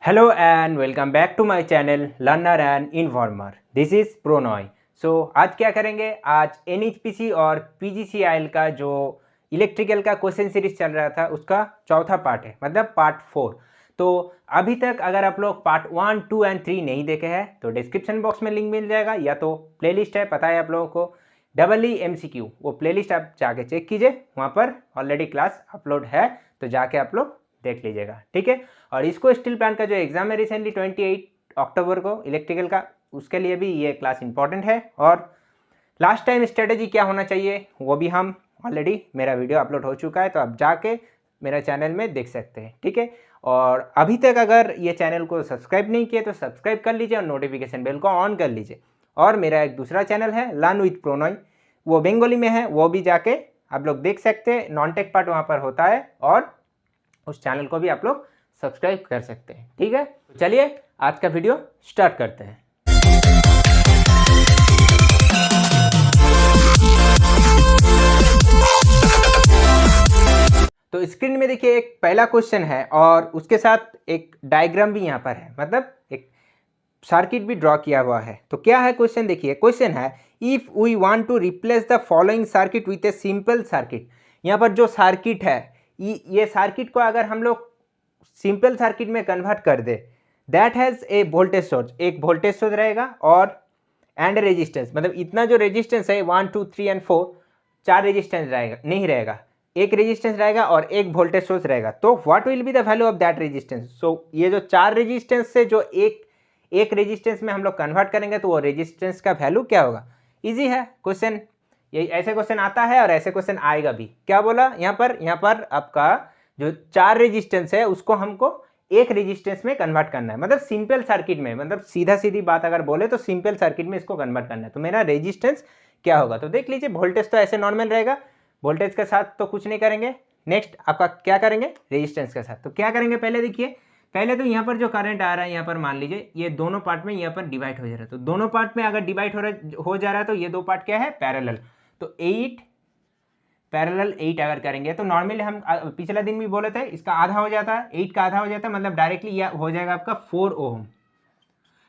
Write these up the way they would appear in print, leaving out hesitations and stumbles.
Hello and welcome back to my channel Learner and Informer. This is Pronoy. So आज क्या करेंगे? आज NHPC और PGCIL का जो इलेक्ट्रिकल का क्वेश्चन सीरीज चल रहा था उसका चौथा पार्ट है, मतलब पार्ट 4। तो अभी तक अगर आप लोग पार्ट 1, 2 एंड 3 नहीं देखे हैं तो डिस्क्रिप्शन बॉक्स में लिंक मिल जाएगा, या तो प्लेलिस्ट है, पता है आप लोगों को, EE MCQ, वो प्लेलिस्ट आप जाके चेक कीजिए, वहाँ पर ऑलरेडी क्लास अपलोड है, तो जाके आप लोग देख लीजिएगा, ठीक है। और इसको स्टील प्लांट का जो एग्जाम है रिसेंटली 28 अक्टूबर को इलेक्ट्रिकल का, उसके लिए भी ये क्लास इंपॉर्टेंट है। और लास्ट टाइम स्ट्रेटेजी क्या होना चाहिए वो भी हम ऑलरेडी, मेरा वीडियो अपलोड हो चुका है, तो आप जाके मेरा चैनल में देख सकते हैं, ठीक है। और अभी तक अगर ये चैनल को सब्सक्राइब नहीं किया तो सब्सक्राइब कर लीजिए और नोटिफिकेशन बेल को ऑन कर लीजिए। और मेरा एक दूसरा चैनल है लर्न विथ प्रोनॉय, वो बंगाली में है, वो भी जाके आप लोग देख सकते हैं, नॉन टेक पार्ट वहाँ पर होता है, और उस चैनल को भी आप लोग सब्सक्राइब कर सकते हैं, ठीक है। तो चलिए आज का वीडियो स्टार्ट करते हैं। तो स्क्रीन में देखिए एक पहला क्वेश्चन है और उसके साथ एक डायग्राम भी यहाँ पर है, मतलब एक सर्किट भी ड्रॉ किया हुआ है। तो क्या है क्वेश्चन, देखिए क्वेश्चन है, if we want to replace the following circuit with a simple circuit. यहाँ पर जो सर्किट है, ये सर्किट को अगर हम लोग सिंपल सर्किट में कन्वर्ट कर दे, that has a voltage source, एक वोल्टेज सोर्स रहेगा और एंड रेजिस्टेंस, मतलब इतना जो रेजिस्टेंस है 1, 2, 3 एंड 4, 4 रेजिस्टेंस रहेगा, नहीं रहेगा, एक रेजिस्टेंस रहेगा और एक वोल्टेज सोर्स रहेगा। तो what will be the value of that resistance. So ये जो 4 रेजिस्टेंस से जो एक रेजिस्टेंस में हम लोग कन्वर्ट करेंगे तो वो रेजिस्टेंस का वैल्यू क्या होगा। इजी है क्वेश्चन, ये ऐसे क्वेश्चन आता है और ऐसे क्वेश्चन आएगा भी। क्या बोला यहाँ पर आपका जो 4 रेजिस्टेंस है उसको हमको एक रेजिस्टेंस में कन्वर्ट करना है, मतलब सिंपल सर्किट में, मतलब सीधा सीधी बात अगर बोले तो सिंपल सर्किट में इसको कन्वर्ट करना है। तो मेरा रेजिस्टेंस क्या होगा, तो देख लीजिए, वोल्टेज तो ऐसे नॉर्मल रहेगा, वोल्टेज के साथ तो कुछ नहीं करेंगे। नेक्स्ट आपका क्या करेंगे, रेजिस्टेंस के साथ। तो क्या करेंगे, पहले देखिए, पहले तो यहाँ पर जो करंट आ रहा है, यहाँ पर मान लीजिए ये दोनों पार्ट में यहाँ पर डिवाइड हो जा रहा है। तो दोनों पार्ट में अगर डिवाइड हो जा रहा है तो ये दो पार्ट क्या है, पैरेलल। तो 8 पैरेलल 8 अगर करेंगे तो नॉर्मली हम पिछला दिन भी बोले थे, इसका आधा हो जाता है, 8 का आधा हो जाता है, मतलब डायरेक्टली यह हो जाएगा आपका 4 ओम।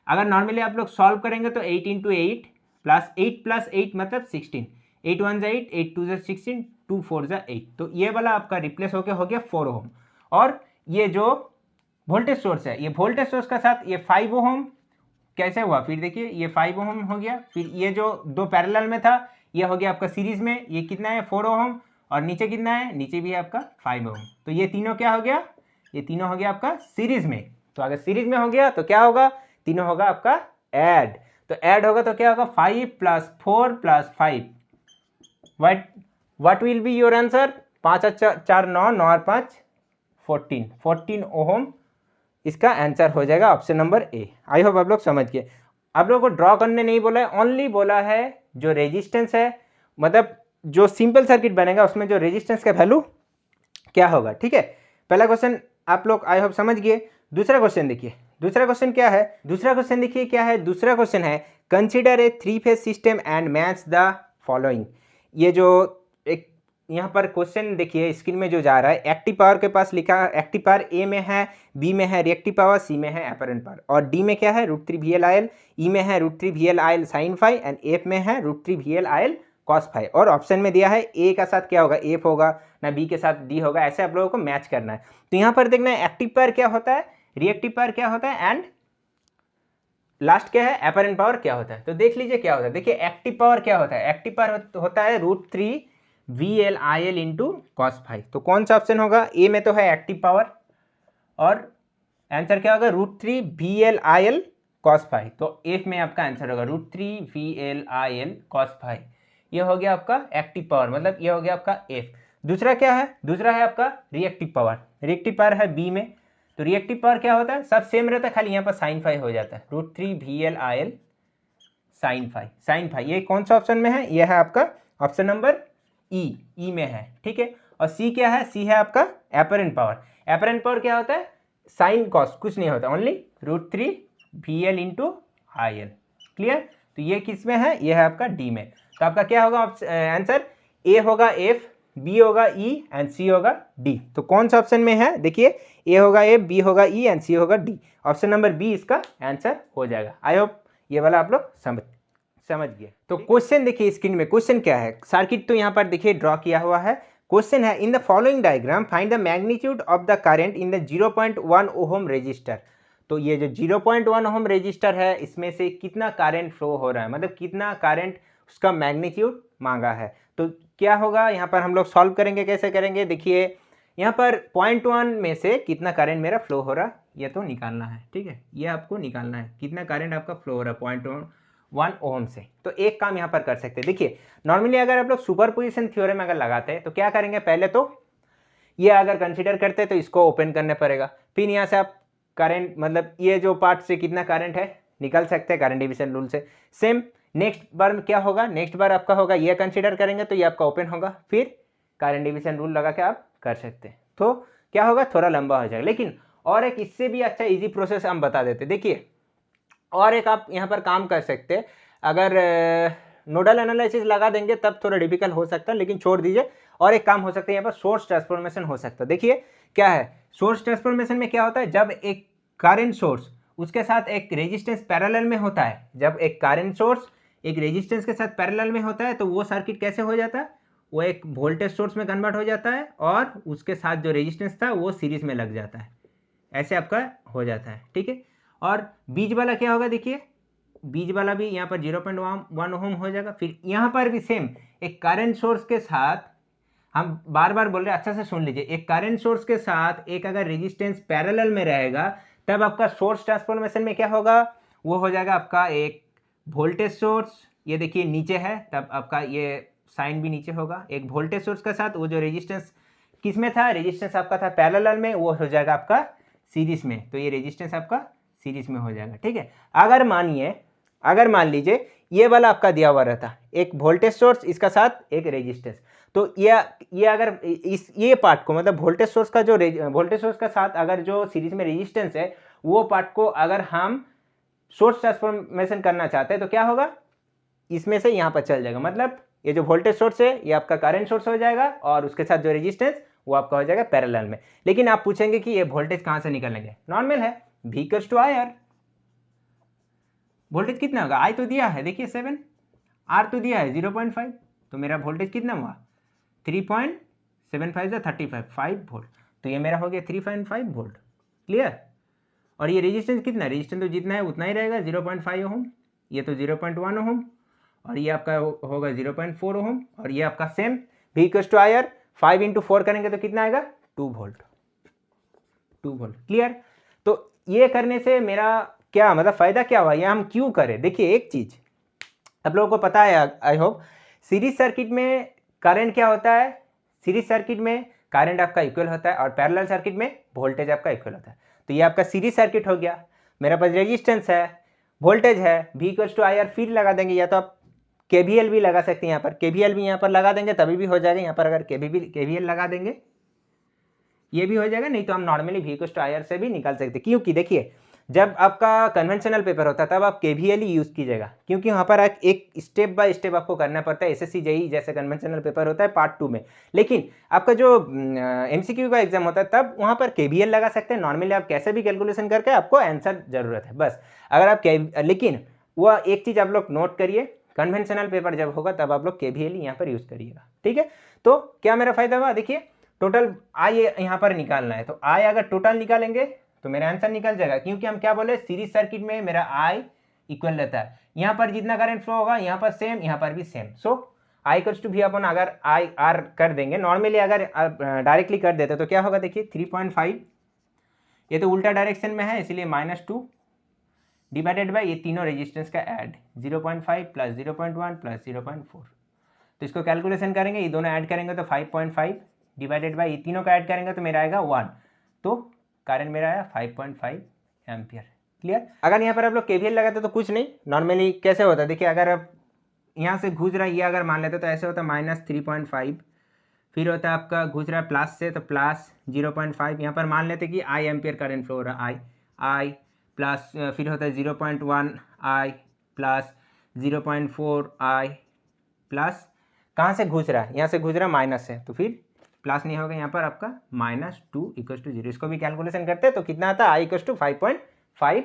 अगर नॉर्मली आप लोग सॉल्व करेंगे तो 8 इंटू 8 प्लस 8 मतलब 16, 8 1 जा 8, 8 2 जा 16, 2 4 जा 8। तो ये वाला आपका रिप्लेस होकर हो गया 4 ओम। और ये जो वोल्टेज सोर्स है, ये वोल्टेज सोर्स का साथ ये 5 ओम कैसे हुआ, फिर देखिए ये 5 ओम हो गया, फिर ये जो दो पैरेलल में था ये हो गया आपका सीरीज में, ये कितना है 4 ओम, और नीचे कितना है, नीचे भी है आपका 5 ओम। तो ये तीनों क्या हो गया, ये तीनों हो गया आपका सीरीज में। तो अगर सीरीज में हो गया तो क्या होगा, तीनों होगा आपका ऐड। तो ऐड होगा तो क्या होगा, 5 + 4 + 5, what will be your answer, 5 4 9, 9 और 5 14 ओम इसका आंसर हो जाएगा option number A. I hope आप लोग समझ गए। आप लोगों को ड्रॉ करने नहीं बोला है, ओनली बोला है जो रेजिस्टेंस है, मतलब जो सिंपल सर्किट बनेगा उसमें जो रेजिस्टेंस का वैल्यू क्या होगा, ठीक है। पहला क्वेश्चन आप लोग आई होप समझ गए। दूसरा क्वेश्चन देखिए, दूसरा क्वेश्चन क्या है, दूसरा क्वेश्चन देखिए क्या है, दूसरा क्वेश्चन है, consider a 3 phase system and match the following. ये जो एक यहाँ पर क्वेश्चन देखिए स्क्रीन में जो जा रहा है, एक्टिव पावर के पास लिखा है, एक्टिव पावर ए में है, बी में है रिएक्टिव पावर, सी में है अपरेंट पावर, और डी में क्या है √3 VL/IL, ई में है √3 VL/IL sin phi, and F में है √3 VL/IL cos phi। और ऑप्शन में दिया है ए का साथ क्या होगा, एफ होगा ना, बी के साथ डी होगा, ऐसे आप लोगों को मैच करना है। तो यहाँ पर देखना है एक्टिव पावर क्या होता है, रिएक्टिव पावर क्या होता है, एंड लास्ट क्या है, अपरेंट पावर क्या होता है। तो देख लीजिए क्या होता है, देखिए एक्टिव पावर क्या होता है, एक्टिव पावर होता है √3 VL/IL इंटू cos phi। तो कौन सा ऑप्शन होगा, ए में तो है एक्टिव पावर, और आंसर क्या होगा √3 VL/IL cos phi। तो एफ में आपका आंसर होगा √3 VL/IL cos phi। ये हो गया आपका एक्टिव पावर, मतलब ये हो गया आपका एफ। दूसरा क्या है, दूसरा है आपका रिएक्टिव पावर, रिएक्टिव पावर है बी में। तो रिएक्टिव पावर क्या होता है, सब सेम रहता है, खाली यहाँ पर sin phi हो जाता है, √3 VL/IL sin phi। ये कौन सा ऑप्शन में है, ये है आपका ऑप्शन नंबर ई में है, ठीक है। और सी क्या है, सी है आपका अपरेंट पावर। अपरेंट पावर क्या होता है, साइन कॉस कुछ नहीं होता, only √3 VL into IL। Clear. तो ये किस में है, ये है आपका डी में। तो आपका क्या होगा आंसर, ए होगा एफ, बी होगा ई एंड सी होगा डी। तो कौन सा ऑप्शन में है, देखिए ए होगा ए, बी होगा ई एंड सी होगा डी। ऑप्शन नंबर बी इसका आंसर हो जाएगा। आई होप ये वाला आप लोग समझ गए। तो क्वेश्चन देखिए स्क्रीन में, क्वेश्चन क्या है, सर्किट तो यहाँ पर देखिए ड्रॉ किया हुआ है। क्वेश्चन है in the following diagram find the magnitude of the current in the 0.1 ohm resistor. तो ये जो 0.1 ओहम रेजिस्टर है इसमें से कितना करंट फ्लो हो रहा है, मतलब कितना करंट उसका मैग्नीट्यूड मांगा है। तो क्या होगा यहाँ पर हम लोग सॉल्व करेंगे, कैसे करेंगे, देखिए यहाँ पर 0.1 में से कितना करंट मेरा फ्लो हो रहा है ये तो निकालना है, ठीक है, ये आपको निकालना है कितना करंट आपका फ्लो हो रहा है 0.1 ओम से। तो एक काम यहाँ पर कर सकते हैं, देखिए नॉर्मली अगर आप लोग सुपरपोजिशन थ्योरम अगर लगाते हैं तो क्या करेंगे, पहले तो ये अगर कंसीडर करते हैं तो इसको ओपन करना पड़ेगा, फिर यहाँ से आप करंट मतलब ये जो पार्ट से कितना करंट है निकाल सकते हैं करंट डिवीजन रूल से। सेम नेक्स्ट बार में क्या होगा, नेक्स्ट बार आपका होगा ये कंसीडर करेंगे तो ये आपका ओपन होगा, फिर करंट डिवीजन रूल लगा के आप कर सकते हैं। तो क्या होगा, थोड़ा लंबा हो जाएगा, लेकिन और एक इससे भी अच्छा इजी प्रोसेस हम बता देते। देखिए और एक आप यहाँ पर काम कर सकते हैं, अगर नोडल एनालिसिस लगा देंगे तब थोड़ा डिफिकल्ट हो सकता है, लेकिन छोड़ दीजिए। और एक काम हो सकता है यहाँ पर सोर्स ट्रांसफॉर्मेशन हो सकता है। देखिए क्या है सोर्स ट्रांसफॉर्मेशन में, क्या होता है जब एक करंट सोर्स उसके साथ एक रेजिस्टेंस पैरेलल में होता है, जब एक करंट सोर्स एक रेजिस्टेंस के साथ पैरेलल में होता है तो वो सर्किट कैसे हो जाता है, वो एक वोल्टेज सोर्स में कन्वर्ट हो जाता है और उसके साथ जो रेजिस्टेंस था वो सीरीज में लग जाता है, ऐसे आपका हो जाता है, ठीक है। और बीच वाला क्या होगा, देखिए बीच वाला भी यहाँ पर 0.1 ओम हो जाएगा। फिर यहाँ पर भी सेम एक करंट सोर्स के साथ, हम बार बार बोल रहे हैं अच्छा से सुन लीजिए, एक करंट सोर्स के साथ एक अगर रेजिस्टेंस पैरेलल में रहेगा तब आपका सोर्स ट्रांसफॉर्मेशन में क्या होगा, वो हो जाएगा आपका एक वोल्टेज सोर्स, ये देखिए नीचे है तब आपका ये साइन भी नीचे होगा, एक वोल्टेज सोर्स के साथ वो जो रेजिस्टेंस किस में था, रेजिस्टेंस आपका था पैरेलल में, वो हो जाएगा आपका सीरीज में, तो ये रेजिस्टेंस आपका सीरीज में हो जाएगा, ठीक है। अगर मान लीजिए ये वाला आपका दिया हुआ रहता एक वोल्टेज सोर्स इसका साथ एक रेजिस्टेंस, तो ये अगर इस ये पार्ट को मतलब वोल्टेज सोर्स का जो वोल्टेज सोर्स का साथ अगर जो सीरीज में रेजिस्टेंस है वो पार्ट को अगर हम सोर्स ट्रांसफॉर्मेशन करना चाहते हैं तो क्या होगा, इसमें से यहाँ पर चल जाएगा, मतलब ये जो वोल्टेज सोर्स है ये आपका करंट सोर्स हो जाएगा और उसके साथ जो रेजिस्टेंस वो आपका हो जाएगा पैरेलल में। लेकिन आप पूछेंगे कि ये वोल्टेज कहाँ से निकलेंगे, नॉर्मल है V = IR, वोल्टेज कितना होगा, I तो दिया है देखिए 7, R तो दिया है 0.5, तो मेरा वोल्टेज कितना हुआ 3.75 से 5 वोल्ट, तो ये मेरा हो गया 3.5 वोल्ट, क्लियर। और ये रेजिस्टेंस कितना, रेजिस्टेंस तो जितना है उतना ही रहेगा 0.5 ओम, ये तो 0.1 ओम और ये आपका होगा 0.4 ओम, और ये आपका सेम V = IR 5 × 4 करेंगे तो कितना आएगा 2 वोल्ट, क्लियर। तो ये करने से मेरा क्या मतलब फ़ायदा क्या हुआ, ये हम क्यों करें, देखिए एक चीज़ आप लोगों को पता है आई होप, सीरीज सर्किट में करंट क्या होता है, सीरीज सर्किट में करंट आपका इक्वल होता है और पैरेलल सर्किट में वोल्टेज आपका इक्वल होता है। तो ये आपका सीरीज सर्किट हो गया, मेरे पास रेजिस्टेंस है, वोल्टेज है, V = IR, फिर लगा देंगे, या तो आप KVL भी लगा सकते हैं, यहाँ पर KVL भी यहाँ पर लगा देंगे तभी भी हो जाएगा, यहाँ पर अगर KVL लगा देंगे ये भी हो जाएगा, नहीं तो हम नॉर्मली V = IR से भी निकाल सकते हैं, क्योंकि देखिए जब आपका कन्वेंशनल पेपर होता है तब आप KVL ही यूज़ कीजिएगा, क्योंकि वहाँ पर एक स्टेप बाय स्टेप आपको करना पड़ता है, SSC JEE जैसे कन्वेंशनल पेपर होता है पार्ट 2 में। लेकिन आपका जो MCQ का एग्जाम होता है तब वहाँ पर KVL लगा सकते हैं, नॉर्मली आप कैसे भी कैलकुलेशन करके आपको आंसर ज़रूरत है बस। अगर आप लेकिन वह एक चीज़ आप लोग नोट करिए, कन्वेंशनल पेपर जब होगा तब आप लोग KVL यहाँ पर यूज़ करिएगा, ठीक है। तो क्या मेरा फायदा हुआ, देखिए टोटल आई यहाँ पर निकालना है, तो आई अगर टोटल निकालेंगे तो मेरा आंसर निकल जाएगा, क्योंकि हम क्या बोले सीरीज सर्किट में मेरा आई इक्वल रहता है, यहाँ पर जितना करंट फ्लो होगा यहाँ पर सेम, यहाँ पर भी सेम, सो I = V / अगर IR कर देंगे, नॉर्मली अगर डायरेक्टली कर देते तो क्या होगा, देखिए 3.5, ये तो उल्टा डायरेक्शन में है इसलिए -2 डिवाइडेड बाई ये तीनों रेजिस्टेंस का ऐड 0.5 + 0.1 + 0.4, तो इसको कैलकुलेशन करेंगे, ये दोनों ऐड करेंगे तो 5.5 डिवाइडेड बाई ये तीनों का ऐड करेंगे तो मेरा आएगा 1, तो करंट मेरा आया 5.5 एम्पियर, क्लियर। अगर यहाँ पर आप लोग KVL लगाते तो कुछ नहीं, नॉर्मली कैसे होता है, देखिए अगर आप यहाँ से घुस रहा है ये अगर मान लेते तो ऐसे होता है -3.5, फिर होता है आपका घुस रहा है प्लस से तो प्लस 0.5, यहाँ पर मान लेते कि I एम्पियर करंट फ्लो हो रहा है, I प्लस फिर होता है 0.1 I प्लस 0.4 I प्लस कहाँ से घुस रहा है, यहाँ से घुस रहा है माइनस से, तो फिर प्लस नहीं होगा यहाँ पर आपका -2 = 0। इसको भी कैलकुलेशन करते हैं तो कितना आता है, I = 5.5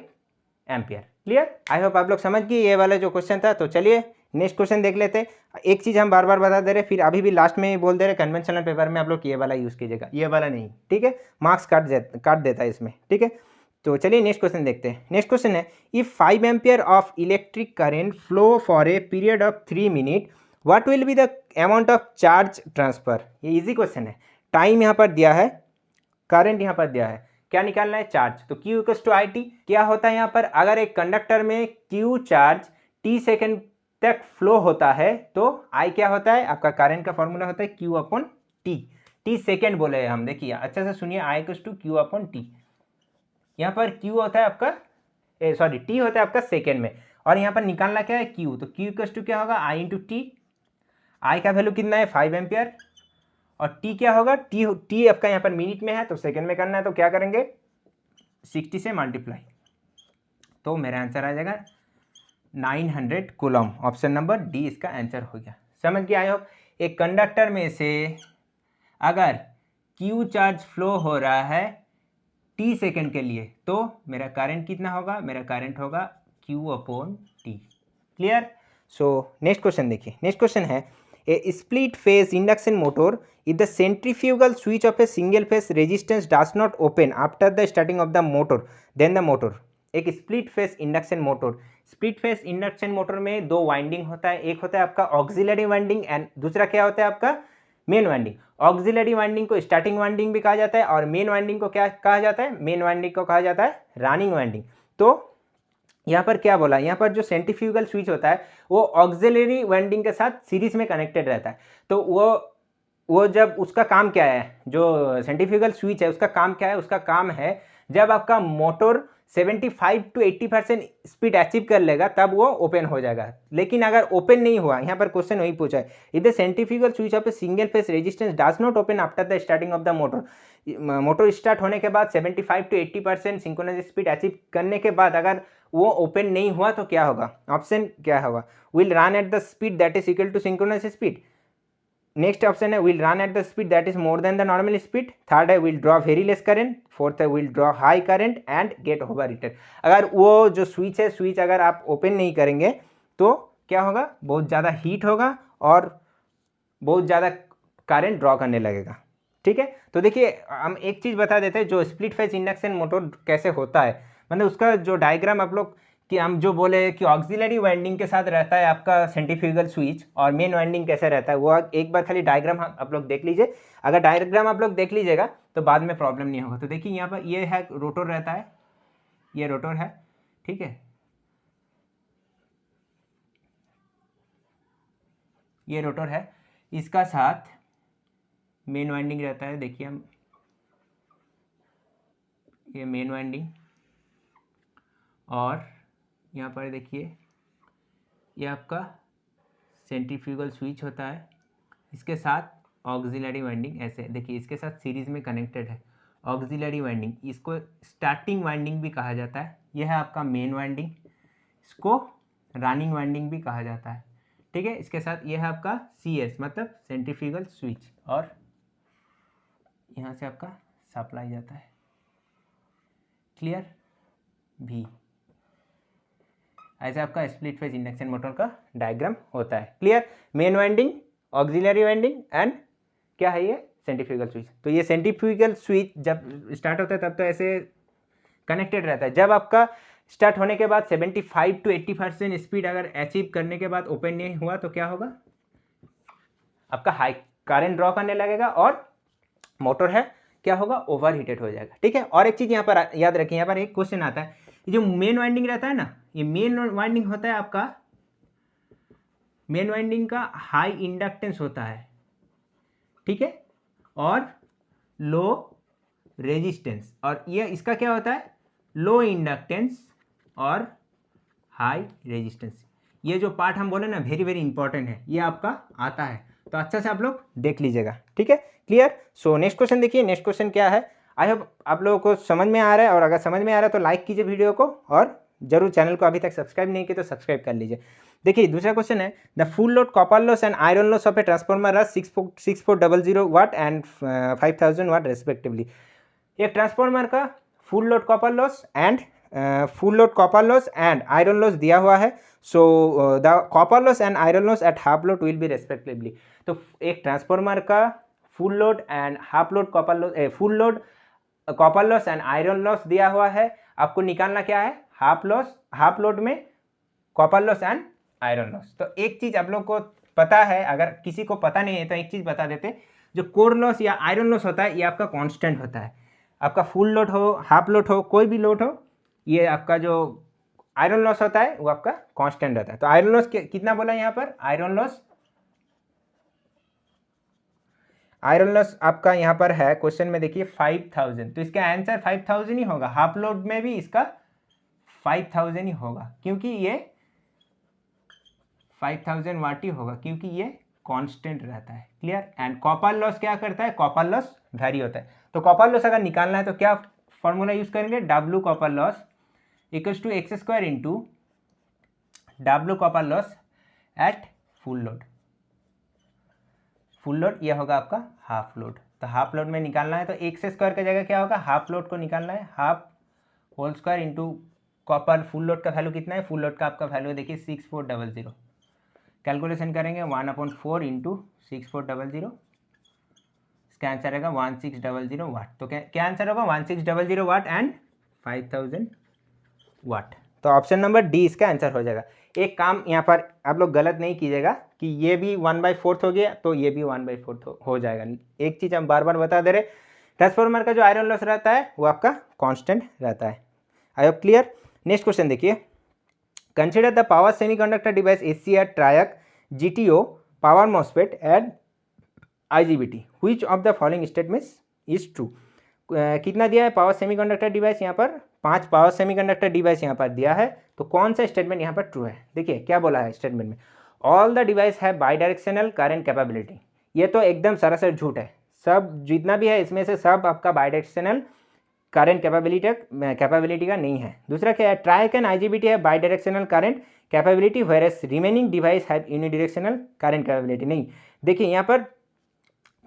ampere. Clear, I hope आप लोग समझ गए ये वाला जो क्वेश्चन था। तो चलिए नेक्स्ट क्वेश्चन देख लेते हैं। एक चीज़ हम बार बार बता दे रहे, फिर अभी भी लास्ट में बोल दे रहे, कन्वेंशनल पेपर में आप लोग ये वाला यूज़ कीजिएगा, ये वाला नहीं, ठीक है, मार्क्स काट देता है इसमें, ठीक है। तो चलिए नेक्स्ट क्वेश्चन देखते हैं। नेक्स्ट क्वेश्चन है, if 5 ampere of electric current flow for a period of 3 minute, what will be the amount of charge transfer. ये इजी क्वेश्चन है, टाइम यहाँ पर दिया है, करंट यहाँ पर दिया है, क्या निकालना है, चार्ज। तो Q = IT। क्या होता है यहाँ पर, अगर एक कंडक्टर में Q चार्ज t सेकेंड तक फ्लो होता है तो I क्या होता है, आपका करंट का फॉर्मूला होता है Q/T। t सेकेंड बोले हम, देखिए अच्छे से सुनिए, I = Q/T। यहाँ पर Q होता है आपका T होता है आपका सेकेंड में, और यहाँ पर निकालना क्या है, Q। तो Q = क्या होगा, I × T। I का वैल्यू कितना है, 5 एम्पियर, और T क्या होगा, T आपका यहाँ पर मिनट में है तो सेकंड में करना है, तो क्या करेंगे, 60 से मल्टीप्लाई, तो मेरा आंसर आ जाएगा 900 कूलम। ऑप्शन नंबर डी इसका आंसर हो गया। समझ गया आई होप। एक कंडक्टर में से अगर Q चार्ज फ्लो हो रहा है T सेकेंड के लिए तो मेरा करंट कितना होगा, मेरा करंट होगा Q/T। Clear. So next question देखिए। नेक्स्ट क्वेश्चन है, a split phase induction motor if the centrifugal switch of a single phase resistance does not open after the starting of the motor then the motor। एक split phase induction motor, split phase induction motor में दो winding होता है, एक होता है आपका auxiliary winding and दूसरा क्या होता है आपका मेन वाइंडिंग। ऑक्सिलरी वाइंडिंग को स्टार्टिंग वाइंडिंग भी कहा जाता है और मेन वाइंडिंग को क्या कहा जाता है, मेन वाइंडिंग को कहा जाता है रनिंग वाइंडिंग। तो यहाँ पर क्या बोला, यहाँ पर जो सेंट्रीफ्यूगल स्विच होता है वो ऑक्सिलरी वाइंडिंग के साथ सीरीज में कनेक्टेड रहता है। तो वो जब उसका काम क्या है, जो सेंट्रीफ्यूगल स्विच है उसका काम क्या है, उसका काम है जब आपका मोटर 75 to 80% स्पीड अचीव कर लेगा तब वो ओपन हो जाएगा। लेकिन अगर ओपन नहीं हुआ, यहाँ पर क्वेश्चन वही पूछा है, if the centrifugal switch off a single phase resistance does not open after the starting of the motor, motor start होने के बाद 75 to 80% सिंक्रोनाइज स्पीड अचीव करने के बाद अगर वो ओपन नहीं हुआ तो क्या होगा, ऑप्शन क्या होगा, will run at the speed that is equal to synchronize speed. Next option है will run at the speed that is more than the normal speed. Third है will draw very less current. Fourth है will draw high current and get over heated. अगर वो जो switch है, switch अगर आप open नहीं करेंगे तो क्या होगा, बहुत ज़्यादा हीट होगा और बहुत ज़्यादा करंट ड्रॉ करने लगेगा। ठीक है, तो देखिए हम एक चीज़ बता देते हैं, जो स्प्लिट फेज इंडक्शन मोटर कैसे होता है, मतलब उसका जो डायग्राम आप लोग कि हम जो बोले कि ऑक्सिलरी वाइंडिंग के साथ रहता है आपका सेंट्रीफ्यूगल स्विच और मेन वाइंडिंग कैसे रहता है, वो एक बार खाली डायग्राम आप लोग देख लीजिए। अगर डायग्राम आप लोग देख लीजिएगा तो बाद में प्रॉब्लम नहीं होगा। तो देखिए यहाँ पर ये है रोटर रहता है, ये रोटर है, ठीक है, ये रोटर है, इसका साथ मेन वाइंडिंग रहता है। देखिए हम ये मेन वाइंडिंग, और यहाँ पर देखिए ये आपका सेंट्रीफ्यूगल स्विच होता है, इसके साथ ऑक्सिलरी वाइंडिंग ऐसे देखिए इसके साथ सीरीज में कनेक्टेड है ऑक्सिलरी वाइंडिंग, इसको स्टार्टिंग वाइंडिंग भी कहा जाता है। यह है आपका मेन वाइंडिंग, इसको रनिंग वाइंडिंग भी कहा जाता है। ठीक है, इसके साथ यह है आपका CS मतलब सेंट्रीफ्यूगल स्विच, और यहाँ से आपका सप्लाई जाता है। क्लियर, भी ऐसे आपका स्प्लिट फेज इंडक्शन मोटर का डायग्राम होता है। Clear, main winding, auxiliary winding and क्या है ये सेंट्रीफ्यूगल स्विच। तो ये सेंट्रीफ्यूगल स्विच जब स्टार्ट होता है तब तो ऐसे कनेक्टेड रहता है, जब आपका स्टार्ट होने के बाद 75 to 80% स्पीड अगर अचीव करने के बाद ओपन नहीं हुआ तो क्या होगा, आपका हाई करंट ड्रॉ करने लगेगा और मोटर है क्या होगा, ओवर हीटेड हो जाएगा। ठीक है, और एक चीज़ यहाँ पर याद रखिए, यहाँ पर एक क्वेश्चन आता है, ये जो मेन वाइंडिंग रहता है ना, ये मेन वाइंडिंग होता है आपका, मेन वाइंडिंग का हाई इंडक्टेंस होता है, ठीक है, और लो रेजिस्टेंस, और ये इसका क्या होता है, लो इंडक्टेंस और हाई रेजिस्टेंस। ये जो पार्ट हम बोले ना वेरी वेरी इंपॉर्टेंट है, ये आपका आता है, तो अच्छा से आप लोग देख लीजिएगा। ठीक है, क्लियर। सो नेक्स्ट क्वेश्चन देखिए, नेक्स्ट क्वेश्चन क्या है, आई होप आप लोगों को समझ में आ रहा है, और अगर समझ में आ रहा है तो लाइक कीजिए वीडियो को और जरूर चैनल को अभी तक सब्सक्राइब नहीं किया तो सब्सक्राइब कर लीजिए। देखिए दूसरा क्वेश्चन है, the full load copper loss and iron loss of a transformer are 6400 watt and 5000 watt respectively. एक ट्रांसफॉर्मर का full load copper loss and iron loss दिया हुआ है। So the copper loss and iron loss at half load will be respectively. तो एक transformer का full load and half load copper loss, full load copper loss and iron loss दिया हुआ है, आपको निकालना क्या है, हाफ लोड में copper loss and iron loss. तो एक चीज आप लोग को पता है, अगर किसी को पता नहीं है तो एक चीज बता देते, जो कोर लॉस या आयरन लॉस होता है ये आपका कांस्टेंट होता है। आपका फुल लोड हो, हाफ लोड हो, कोई भी लोड हो, ये आपका जो आयरन लॉस होता है वो आपका कांस्टेंट रहता है। तो आयरन लॉस कितना बोला यहाँ पर, आयरन लॉस आपका यहाँ पर है क्वेश्चन में, देखिए 5000। तो इसका आंसर 5000 ही होगा। हाफ लोड में भी इसका 5000 ही होगा, क्योंकि ये 5000 वाट ही होगा, क्योंकि ये कांस्टेंट रहता है। क्लियर। एंड कॉपर लॉस क्या करता है, कॉपर लॉस वेरी होता है। तो कॉपर लॉस अगर निकालना है तो क्या फॉर्मूला यूज करेंगे, W copper loss equals to x² into W copper loss at full load. Full load ये होगा आपका हाफ लोड। तो हाफ लोड में निकालना है तो x² का जगह क्या होगा, हाफ लोड को निकालना है, half whole square into copper. Full load का वैल्यू कितना है, फुल लोड का आपका वैल्यू देखिए 6400। कैलकुलेशन करेंगे 1/4 इंटू 6400, इसका आंसर रहेगा 1600 वाट। तो क्या आंसर होगा, 1600 वाट एंड 5000 वाट। तो ऑप्शन नंबर डी इसका आंसर हो जाएगा। एक काम यहाँ पर आप लोग गलत नहीं कीजिएगा कि ये भी 1/4 हो गया तो ये भी 1/4 हो जाएगा। एक चीज़ हम बार बार बता दे रहे, ट्रांसफॉर्मर का जो आयरन लॉस रहता है वो आपका कांस्टेंट रहता है। I hope clear. Next question देखिए, consider the power semiconductor device SCR triac GTO power MOSFET and IGBT, which of the following statements is true. कितना दिया है पावर सेमीकंडक्टर डिवाइस, यहाँ पर 5 पावर सेमीकंडक्टर डिवाइस यहाँ पर दिया है। तो कौन सा स्टेटमेंट यहाँ पर ट्रू है, देखिए क्या बोला है स्टेटमेंट में, ऑल द डिवाइस है बाई डायरेक्शनल करंट कैपेबिलिटी। ये तो एकदम सरासर झूठ है, सब जितना भी है इसमें से सब आपका बाई डायरेक्शनल करंट कैपेबिलिटी का नहीं है। दूसरा क्या है, ट्रायक एंड IGBT है by directional current capability, whereas remaining device have unidirectional current capability. नहीं, देखिए यहाँ पर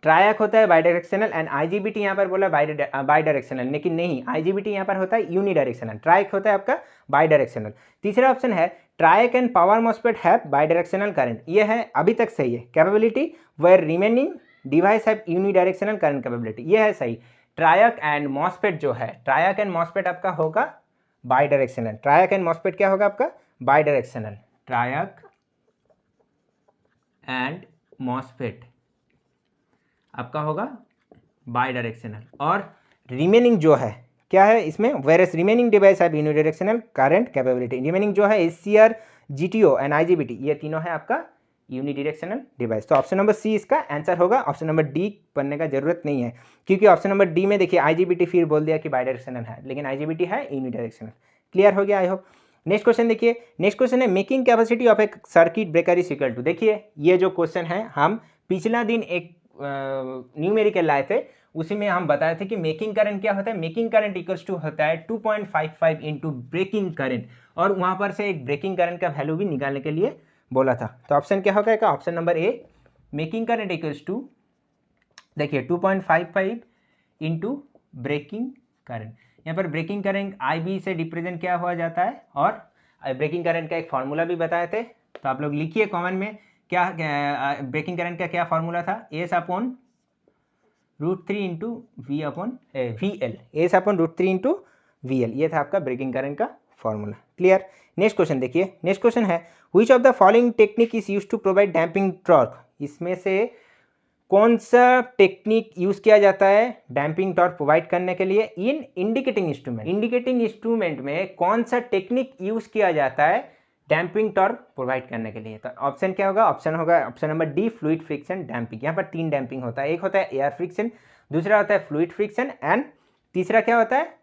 ट्रायक होता है बाई डायरेक्शनल एंड IGBT यहाँ पर बोला बाई डायरेक्शनल, लेकिन नहीं, IGBT यहाँ पर होता है यूनिडायरेक्शनल, ट्रायक होता है आपका बाई डायरेक्शनल। तीसरा ऑप्शन है triac and power MOSFET have bidirectional current, ये है अभी तक सही है। Capability where remaining device have unidirectional current capability, ये है सही। ट्रायक एंड मॉसफेट जो है, ट्रायक एंड मॉसफेट आपका होगा बाई डायरेक्शनल। ट्रायक एंड मॉसफेट क्या होगा आपका, बाई डायरेक्शनल। ट्रायक एंड मॉसफेट आपका होगा बाई डायरेक्शनल। और रिमेनिंग जो है क्या है इसमें, वेरियस रिमेनिंग डिवाइस है यूनिडायरेक्शनल करंट कैपेबिलिटी। रिमेनिंग जो है SCR GTO एंड IGBT, ये तीनों है आपका यूनिडायरेक्शनल डिवाइस। तो ऑप्शन नंबर सी इसका आंसर होगा। ऑप्शन नंबर डी पढ़ने का जरूरत नहीं है, क्योंकि ऑप्शन नंबर डी में देखिए IGBT फिर बोल दिया कि बाई डायरेक्शनल है, लेकिन IGBT है यूनिडायरेक्शनल। क्लियर हो गया आई होप। नेक्स्ट क्वेश्चन देखिए, नेक्स्ट क्वेश्चन है making capacity of a circuit breaker is equal to. देखिए ये जो क्वेश्चन है हम पिछला दिन एक न्यूमेरिकल लाए थे, उसी में हम बताए थे कि मेकिंग करंट क्या होता है, मेकिंग करंट इक्वल्स टू होता है 2.55 इंटू ब्रेकिंग करंट, और वहां पर से एक ब्रेकिंग करंट का वैल्यू भी निकालने के लिए बोला था। तो ऑप्शन क्या होगा, option number A, making current equals to, देखिए 2.55 इंटू ब्रेकिंग करंट। यहाँ पर ब्रेकिंग करंट IB से रिप्रेजेंट क्या हुआ जाता है, और ब्रेकिंग करंट का एक फॉर्मूला भी बताए थे, तो आप लोग लिखिए कॉमन में क्या ब्रेकिंग करंट का क्या फॉर्मूला था, S/√3 into VL, S/√3 into VL, ये था आपका ब्रेकिंग करंट का फॉर्मूला। क्लियर। नेक्स्ट क्वेश्चन देखिए, नेक्स्ट क्वेश्चन है which of the following technique is used to provide damping torque. इसमें से कौन सा टेक्निक यूज किया जाता है डैम्पिंग टॉर्क प्रोवाइड करने के लिए इन इंडिकेटिंग इंस्ट्रूमेंट। इंडिकेटिंग इंस्ट्रूमेंट में कौन सा टेक्निक यूज किया जाता है डैम्पिंग टॉर्क प्रोवाइड करने के लिए। तो ऑप्शन क्या होगा, ऑप्शन होगा option number D, fluid friction damping. यहाँ पर 3 डैम्पिंग होता है, एक होता है एयर फ्रिक्शन, दूसरा होता है फ्लूइड फ्रिक्शन, एंड तीसरा क्या होता है,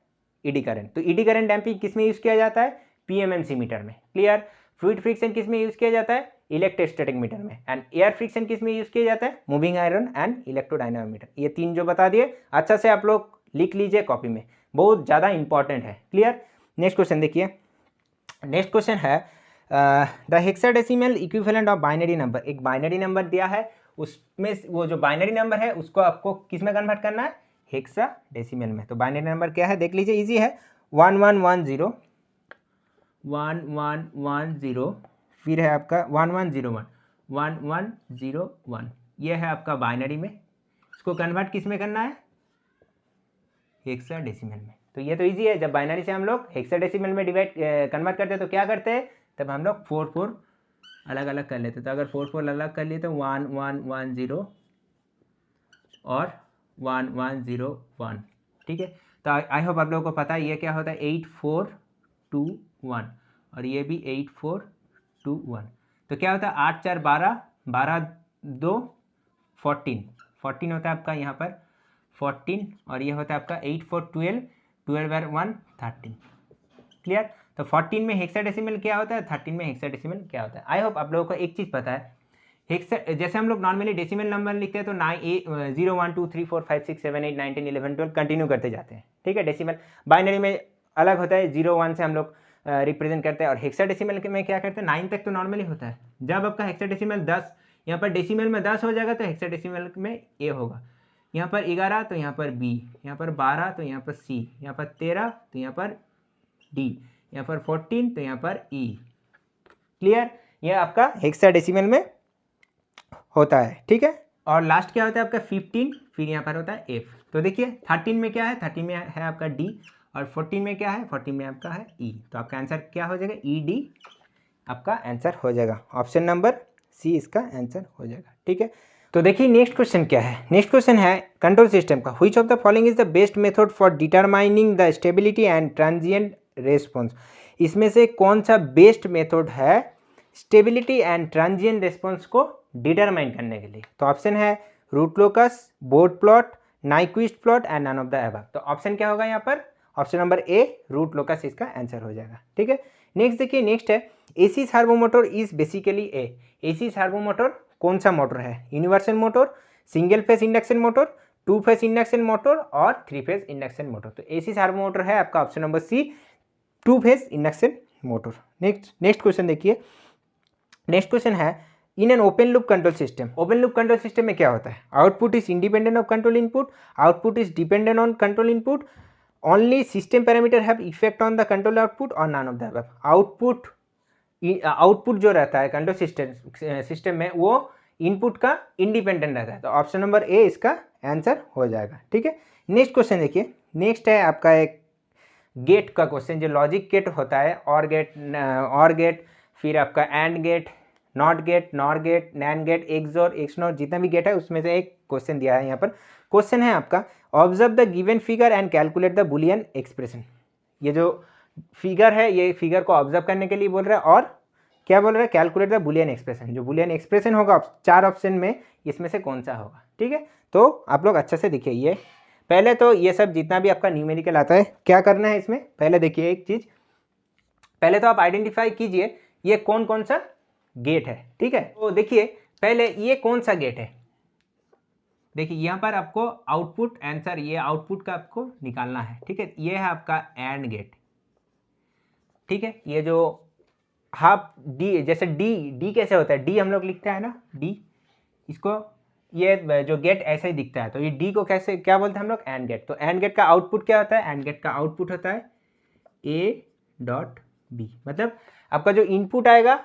ईडी करंट। तो ईडी करंट डैम्पिंग किस में यूज किया जाता है, PMMC मीटर में। क्लियर। फ्लूइड फ्रिक्शन किस में यूज किया जाता है, इलेक्ट्रोस्टैटिक मीटर में, एंड एयर फ्रिक्शन किस में यूज किया जाता है, मूविंग आयरन एंड इलेक्ट्रोडायनामोमीटर। ये 3 जो बता दिए, अच्छा से आप लोग लिख लीजिए कॉपी में, बहुत ज़्यादा इंपॉर्टेंट है। क्लियर। नेक्स्ट क्वेश्चन देखिए, नेक्स्ट क्वेश्चन है the hexadecimal equivalent of binary number. एक बाइनरी नंबर दिया है, उसमें वो जो बाइनरी नंबर है उसको आपको किस में कन्वर्ट करना है, हेक्साडेसिमल में। तो बाइनरी नंबर क्या है देख लीजिए, इजी है, 1110 1110, फिर है आपका 1101 1101, ये है आपका बाइनरी में। इसको कन्वर्ट किस में करना है, हेक्साडेसिमल में। तो ये तो इजी है, जब बाइनरी से हम लोग हेक्साडेसिमल में डिवाइड कन्वर्ट करते हैं तो क्या करते हैं, तब हम लोग 4 अलग अलग कर लेते हैं। तो अगर 4 अलग कर लिए तो 1110 और 1101, ठीक है। तो आई होप आप लोगों को पता है ये क्या होता है, 8421 और ये भी 8421। तो क्या होता है, 8 4 12, 12 2 14, 14 होता है आपका यहाँ पर 14, और ये होता है आपका 8 4 12, 12 और 1 13। क्लियर। तो 14 में हेक्साडेसिमल क्या होता है, 13 में हेक्साडेसिमल क्या होता है। आई होप आप लोगों को एक चीज़ पता है, जैसे हम लोग नॉर्मली डेसिमल नंबर लिखते हैं तो 0 1 2 3 4 5 6 7 8 9 10 11 12 कंटिन्यू करते जाते हैं, ठीक है। डेसिमल बाइनरी में अलग होता है, 0 1 से हम लोग रिप्रेजेंट करते हैं, और हेक्साडेसिमल में क्या करते हैं, 9 तक तो नॉर्मली होता है। जब आपका हेक्साडेसिमल 10, यहाँ पर डेसिमल में 10 हो जाएगा तो हेक्साडेसिमल में ए होगा, यहाँ पर 11 तो यहाँ पर बी, यहाँ पर 12 तो यहाँ पर सी, यहाँ पर 13 तो यहाँ पर डी, यहाँ पर 14 तो यहाँ पर ई। क्लियर, यह आपका हेक्साडेसिमल में होता है, ठीक है। और लास्ट क्या होता है आपका 15, फिर यहाँ पर होता है एफ। तो देखिए 13 में क्या है, 13 में है आपका डी, और 14 में क्या है, 14 में आपका है ई। तो आपका आंसर क्या हो जाएगा, ई डी आपका आंसर हो जाएगा, ऑप्शन नंबर सी इसका आंसर हो जाएगा, ठीक है। तो देखिए नेक्स्ट क्वेश्चन क्या है, नेक्स्ट क्वेश्चन है कंट्रोल सिस्टम का, which of the following is the best method for determining the stability and transient response. इसमें से कौन सा बेस्ट मेथड है स्टेबिलिटी एंड ट्रांजिएंट रेस्पॉन्स को डिटरमाइन करने के लिए। तो ऑप्शन है root locus, bode plot, Nyquist plot and none of the above. तो ऑप्शन क्या होगा यहाँ पर, option number A root locus इसका आंसर हो जाएगा, ठीक है। नेक्स्ट देखिए, नेक्स्ट है AC servo motor is basically a. AC servo motor कौन सा मोटर है, universal motor, single phase induction motor, 2 phase induction motor और 3 फेज इंडक्शन मोटर। तो एसी सर्वो मोटर है आपका option number C, 2 phase induction motor. Next question देखिए, next question है in an open loop control system. Open loop control system में क्या होता है, output is independent of control input, output is dependent on control input, only system parameter have effect on the control output और none of the above. Output जो रहता है control system में वो इनपुट का इंडिपेंडेंट रहता है। तो ऑप्शन नंबर ए इसका आंसर हो जाएगा, ठीक है। नेक्स्ट क्वेश्चन देखिए, नेक्स्ट है आपका एक गेट का क्वेश्चन, जो लॉजिक गेट होता है, और गेट, फिर आपका AND gate, NOT gate, NOR gate, NAND gate, XOR, XNOR, जितना भी गेट है उसमें से एक क्वेश्चन दिया है यहाँ पर। क्वेश्चन है आपका observe the given figure and calculate the Boolean expression. ये जो फिगर है, ये फिगर को ऑब्जर्व करने के लिए बोल रहा है, और क्या बोल रहा है, कैलकुलेट द बुलियन एक्सप्रेशन। जो बुलियन एक्सप्रेशन होगा 4 ऑप्शन में इसमें से कौन सा होगा, ठीक है। तो आप लोग अच्छे से देखिए, ये पहले तो ये सब जितना भी आपका न्यूमेरिकल आता है क्या करना है इसमें, पहले देखिए एक चीज़, पहले तो आप आइडेंटिफाई कीजिए ये कौन कौन सा गेट है, ठीक है। तो देखिए पहले ये कौन सा गेट है, देखिए यहाँ पर आपको आउटपुट आंसर, ये आउटपुट का आपको निकालना है, ठीक है। ये है आपका एंड गेट, ठीक है। ये जो हाफ डी, जैसे डी कैसे होता है, डी हम लोग लिखते हैं ना डी, इसको ये जो गेट ऐसे ही दिखता है, तो ये डी को कैसे क्या बोलते हैं हम लोग, एंड गेट। तो एंड गेट का आउटपुट क्या होता है, एंड गेट का आउटपुट होता है ए डॉट बी, मतलब आपका जो इनपुट आएगा,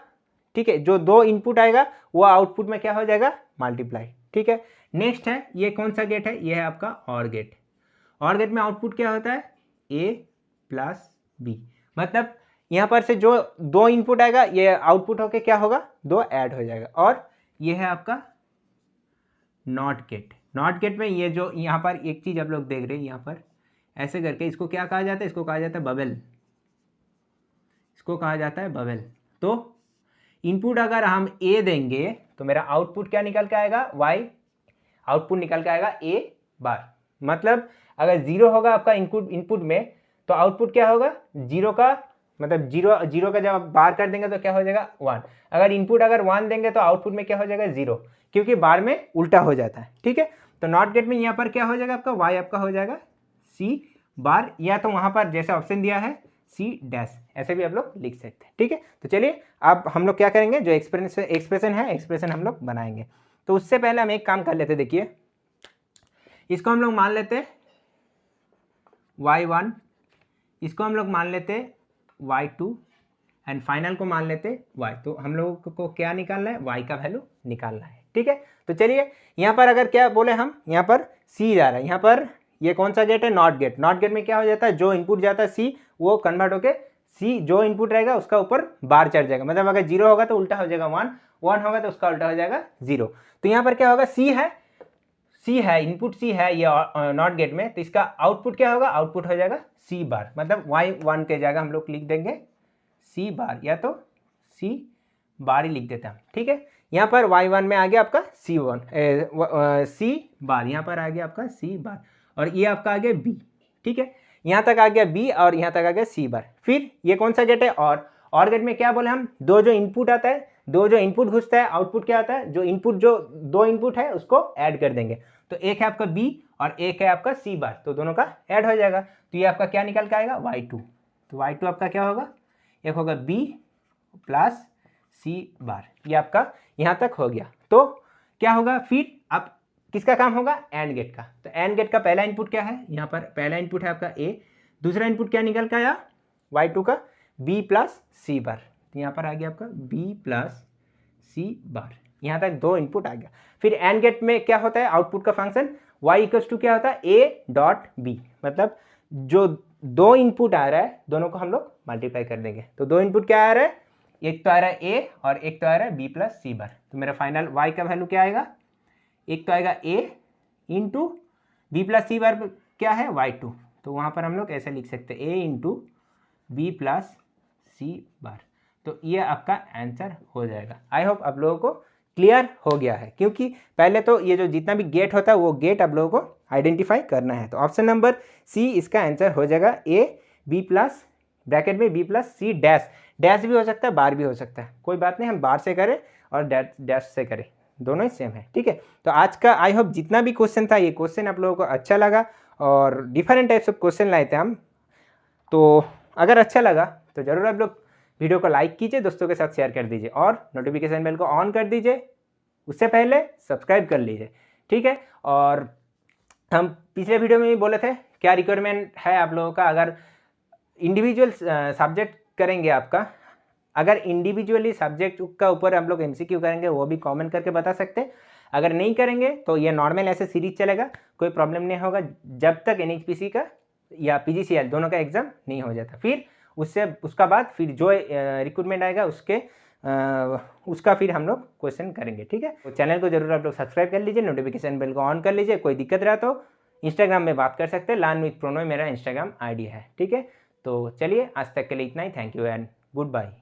ठीक है, जो 2 इनपुट आएगा वो आउटपुट में क्या हो जाएगा, मल्टीप्लाई, ठीक है। नेक्स्ट है ये कौन सा गेट है, ये है आपका और गेट। और गेट में आउटपुट क्या होता है, ए प्लस बी, मतलब यहाँ पर से जो 2 इनपुट आएगा ये आउटपुट होके क्या होगा, 2 ऐड हो जाएगा। और ये है आपका नॉट गेट। नॉट गेट में ये जो यहाँ पर एक चीज़ आप लोग देख रहे हैं, यहाँ पर ऐसे करके इसको क्या कहा जाता है, इसको कहा जाता है बबल, इसको कहा जाता है बबल। तो इनपुट अगर हम ए देंगे तो मेरा आउटपुट क्या निकल के आएगा, वाई, आउटपुट निकल के आएगा ए बार। मतलब अगर 0 होगा आपका इनपुट में तो आउटपुट क्या होगा, 0 का, मतलब 0 का जब आप बार कर देंगे तो क्या हो जाएगा 1। अगर इनपुट अगर 1 देंगे तो आउटपुट में क्या हो जाएगा 0, क्योंकि बार में उल्टा हो जाता है, ठीक है। तो नॉट गेट में यहाँ पर क्या हो जाएगा आपका, वाई आपका हो जाएगा सी बार, या तो वहाँ पर जैसे ऑप्शन दिया है सी डैश, ऐसे भी आप लोग लिख सकते हैं। ठीक है, तो चलिए अब हम लोग क्या करेंगे, जो एक्सप्रेशन है एक्सप्रेशन हम लोग बनाएंगे। तो उससे पहले हम एक काम कर लेते, देखिए इसको हम लोग मान लेते y1, इसको हम लोग मान लेते y2 एंड फाइनल को मान लेते y। तो हम लोगों को क्या निकालना है, y का वैल्यू निकालना है। ठीक है, तो चलिए यहाँ पर अगर क्या बोले हम, यहाँ पर c जा रहा है, यहाँ पर ये कौन सा गेट है, नॉट गेट। नॉट गेट में क्या हो जाता है, जो इनपुट जाता है c वो कन्वर्ट होके c जो इनपुट रहेगा उसका ऊपर बार चढ़ जाएगा, मतलब अगर 0 होगा तो उल्टा हो जाएगा 1, 1 होगा तो उसका उल्टा हो जाएगा 0। तो यहाँ पर क्या होगा, c है इनपुट c है ये नॉट गेट में, तो इसका आउटपुट क्या होगा, आउटपुट हो जाएगा c बार, मतलब y1 के जगह हम लोग लिख देंगे c बार या तो c बार ही लिख देते हैं हम। ठीक है, यहाँ पर y1 में आ गया आपका c बार, यहाँ पर आ गया आपका c बार और ये आपका आ गया b। ठीक है, यहाँ तक आ गया b और यहाँ तक आ गया c बार। फिर ये कौन सा गेट है, और गेट में क्या बोले हम, दो जो इनपुट आता है, दो जो इनपुट घुसता है, आउटपुट क्या आता है, जो दो इनपुट है उसको ऐड कर देंगे। तो एक है आपका b और एक है आपका c बार, तो दोनों का ऐड हो जाएगा। तो ये आपका क्या निकल के आएगा, y2। तो y2 आपका क्या होगा, एक होगा b प्लस c बार, ये आपका यहाँ तक हो गया। तो क्या होगा, फिर अब किसका काम होगा, एंड गेट का। तो एंड गेट का पहला इनपुट क्या है, यहाँ पर पहला इनपुट है आपका a, दूसरा इनपुट क्या निकल के आया y2 का b प्लस c बार। तो यहाँ पर आ गया आपका b प्लस c बार, यहाँ तक दो इनपुट आ गया। फिर एंड गेट में क्या होता है, आउटपुट का फंक्शन y इक्वल्स टू क्या होता है, a डॉट b, मतलब जो दो इनपुट आ रहा है दोनों को हम लोग मल्टीप्लाई कर देंगे। तो दो इनपुट क्या आ रहा है, एक तो आ रहा है a और एक तो आ रहा है b प्लस c बार। तो मेरा फाइनल y का वैल्यू क्या आएगा, एक तो आएगा a into b plus c बार क्या है y2। तो वहाँ पर हम लोग ऐसे लिख सकते हैं a into b plus c बार। तो ये आपका आंसर हो जाएगा। आई होप आप लोगों को क्लियर हो गया है, क्योंकि पहले तो ये जो जितना भी गेट होता है वो गेट आप लोगों को आइडेंटिफाई करना है। तो ऑप्शन नंबर सी इसका आंसर हो जाएगा, a b प्लस ब्रैकेट में b plus c dash, dash भी हो सकता है बार भी हो सकता है, कोई बात नहीं, हम बार से करें और डैश से करें, दोनों ही सेम है। ठीक है, तो आज का आई होप जितना भी क्वेश्चन था, ये क्वेश्चन आप लोगों को अच्छा लगा और डिफरेंट टाइप्स ऑफ क्वेश्चन लाए थे हम। तो अगर अच्छा लगा तो ज़रूर आप लोग वीडियो को लाइक कीजिए, दोस्तों के साथ शेयर कर दीजिए और नोटिफिकेशन बेल को ऑन कर दीजिए, उससे पहले सब्सक्राइब कर लीजिए। ठीक है, और हम पिछले वीडियो में भी बोले थे क्या रिक्वायरमेंट है आप लोगों का, अगर इंडिविजुअल सब्जेक्ट करेंगे आपका, अगर इंडिविजुअली सब्जेक्ट का ऊपर हम लोग MCQ करेंगे वो भी कमेंट करके बता सकते हैं। अगर नहीं करेंगे तो ये नॉर्मल ऐसे सीरीज चलेगा, कोई प्रॉब्लम नहीं होगा जब तक NHPC का या PGCL दोनों का एग्ज़ाम नहीं हो जाता। फिर उसका बाद फिर जो रिक्रूटमेंट आएगा उसका फिर हम लोग क्वेश्चन करेंगे। ठीक है, तो चैनल को जरूर आप लोग सब्सक्राइब कर लीजिए, नोटिफिकेशन बेल को ऑन कर लीजिए। कोई दिक्कत रहा तो इंस्टाग्राम में बात कर सकते हैं, लर्न विद प्रोनोय मेरा इंस्टाग्राम ID है। ठीक है, तो चलिए आज तक के लिए इतना ही, thank you and good bye.